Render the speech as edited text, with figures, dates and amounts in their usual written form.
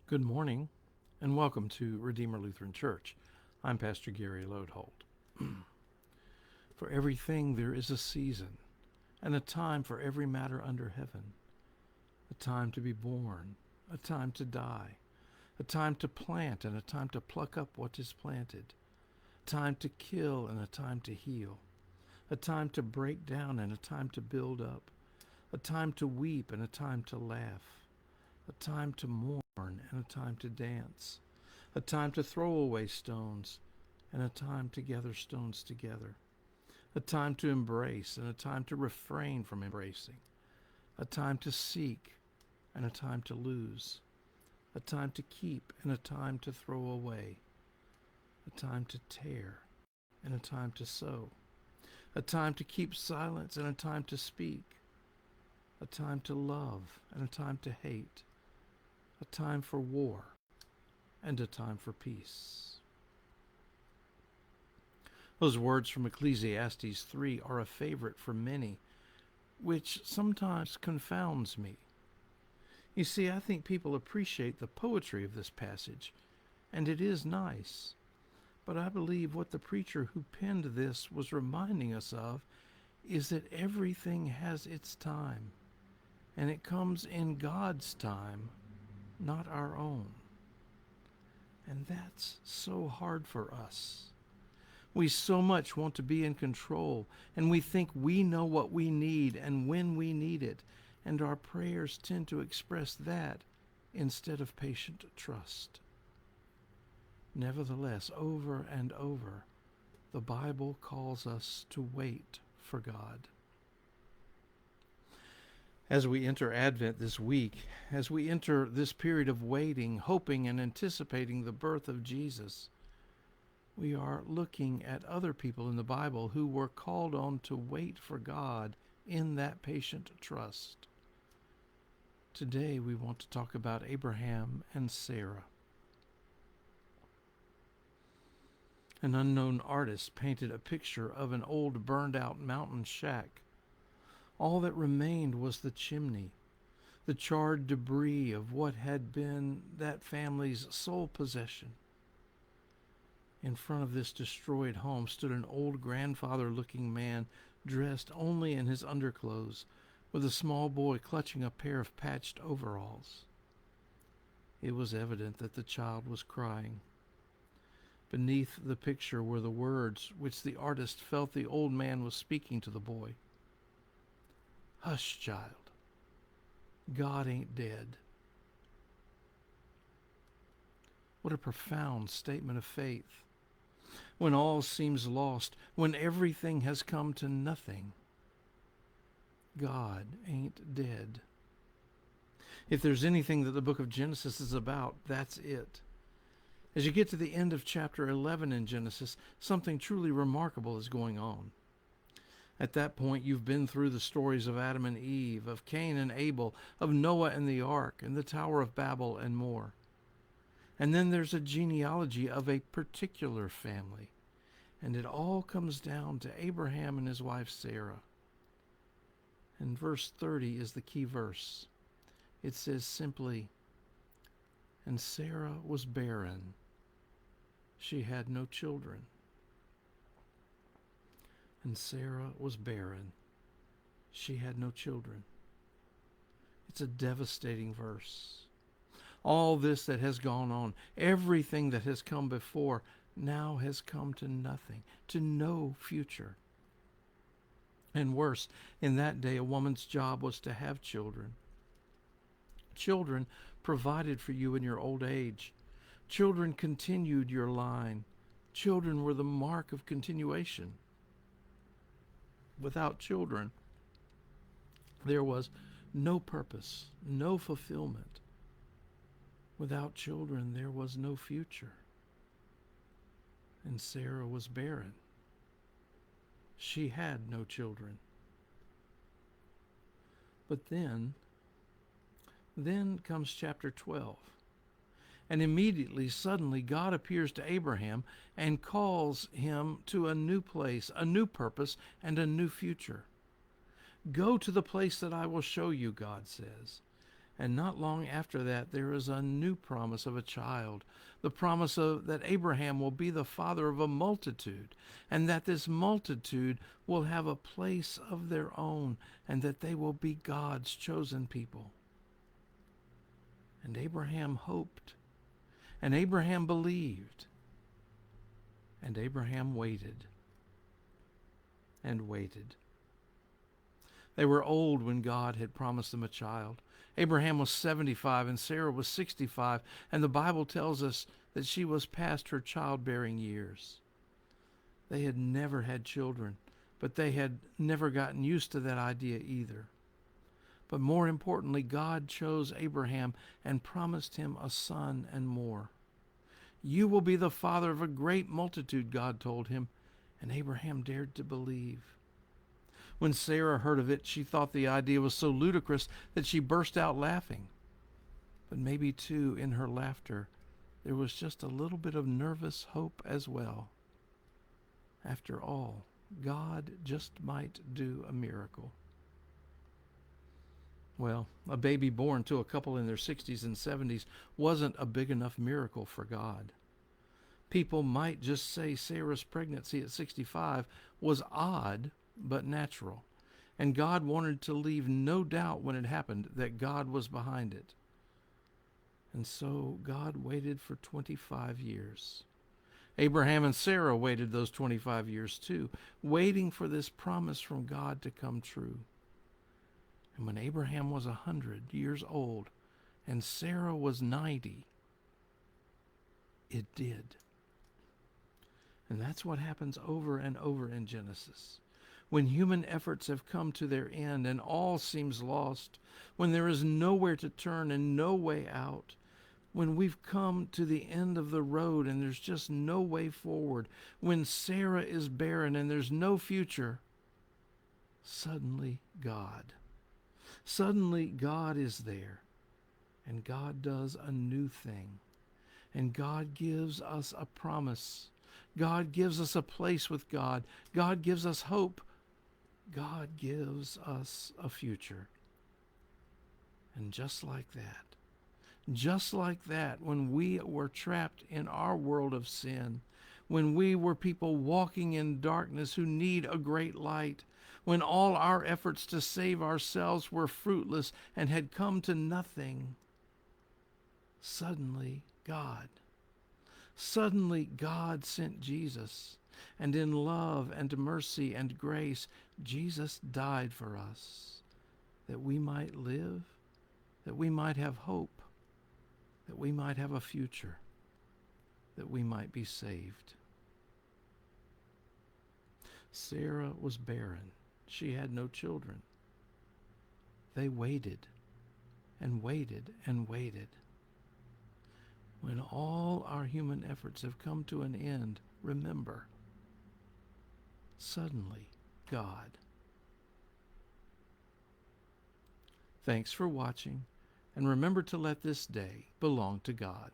Good morning, and welcome to Redeemer Lutheran Church. I'm Pastor Gary Lodeholt. For everything there is a season, and a time for every matter under heaven. A time to be born, a time to die, a time to plant, and a time to pluck up what is planted, a time to kill, and a time to heal, a time to break down, and a time to build up, a time to weep, and a time to laugh, a time to mourn, and a time to dance, a time to throw away stones, and a time to gather stones together, a time to embrace, and a time to refrain from embracing, a time to seek, and a time to lose, a time to keep, and a time to throw away, a time to tear, and a time to sow, a time to keep silence, and a time to speak, a time to love, and a time to hate, a time for war, and a time for peace. Those words from Ecclesiastes 3 are a favorite for many, which sometimes confounds me. You see, I think people appreciate the poetry of this passage, and it is nice. But I believe what the preacher who penned this was reminding us of is that everything has its time, and it comes in God's time, not our own. And that's so hard for us. We so much want to be in control, and we think we know what we need and when we need it, and our prayers tend to express that instead of patient trust. Nevertheless, over and over, the Bible calls us to wait for God. As we enter Advent this week, as we enter this period of waiting, hoping, and anticipating the birth of Jesus, we are looking at other people in the Bible who were called on to wait for God in that patient trust. Today we want to talk about Abraham and Sarah. An unknown artist painted a picture of an old burned-out mountain shack. All that remained was the chimney, the charred debris of what had been that family's sole possession. In front of this destroyed home stood an old grandfather-looking man dressed only in his underclothes, with a small boy clutching a pair of patched overalls. It was evident that the child was crying. Beneath the picture were the words which the artist felt the old man was speaking to the boy. "Hush, child. God ain't dead." What a profound statement of faith. When all seems lost, when everything has come to nothing, God ain't dead. If there's anything that the book of Genesis is about, that's it. As you get to the end of chapter 11 in Genesis, something truly remarkable is going on. At that point, you've been through the stories of Adam and Eve, of Cain and Abel, of Noah and the ark, and the Tower of Babel, and more. And then there's a genealogy of a particular family, and it all comes down to Abraham and his wife Sarah. And verse 30 is the key verse. It says simply, "And Sarah was barren. She had no children." And Sarah was barren. She had no children. It's a devastating verse. All this that has gone on, everything that has come before, now has come to nothing, to no future. And worse, in that day, a woman's job was to have children. Children provided for you in your old age. Children continued your line. Children were the mark of continuation. Without children, there was no purpose, no fulfillment. Without children, there was no future. And Sarah was barren. She had no children. But then comes chapter 12. And immediately, suddenly, God appears to Abraham and calls him to a new place, a new purpose, and a new future. "Go to the place that I will show you," God says. And not long after that, there is a new promise of a child, the promise of that Abraham will be the father of a multitude, and that this multitude will have a place of their own, and that they will be God's chosen people. And Abraham hoped, and Abraham believed, and Abraham waited and waited. They were old when God had promised them a child. Abraham was 75 and Sarah was 65, and the Bible tells us that she was past her childbearing years. They had never had children, but they had never gotten used to that idea either. But more importantly, God chose Abraham and promised him a son and more. You will be the father of a great multitude, God told him, and Abraham dared to believe. When Sarah heard of it, she thought the idea was so ludicrous that she burst out laughing. But maybe, too, in her laughter, there was just a little bit of nervous hope as well. After all, God just might do a miracle. Well, a baby born to a couple in their 60s and 70s wasn't a big enough miracle for God. People might just say Sarah's pregnancy at 65 was odd, but natural. And God wanted to leave no doubt when it happened that God was behind it. And so God waited for 25 years. Abraham and Sarah waited those 25 years too, waiting for this promise from God to come true. And when Abraham was 100 years old and Sarah was 90, it did. And that's what happens over and over in Genesis. When human efforts have come to their end and all seems lost, when there is nowhere to turn and no way out, when we've come to the end of the road and there's just no way forward, when Sarah is barren and there's no future, suddenly God is there, and God does a new thing, and God gives us a promise. God gives us a place with God. God gives us hope. God gives us a future. And just like that, when we were trapped in our world of sin, when we were people walking in darkness who need a great light, when all our efforts to save ourselves were fruitless and had come to nothing, suddenly God sent Jesus. And in love and mercy and grace, Jesus died for us, that we might live, that we might have hope, that we might have a future, that we might be saved. Sarah was barren. She had no children. They waited and waited and waited. When all our human efforts have come to an end, remember, suddenly God. Thanks for watching, and remember to let this day belong to God.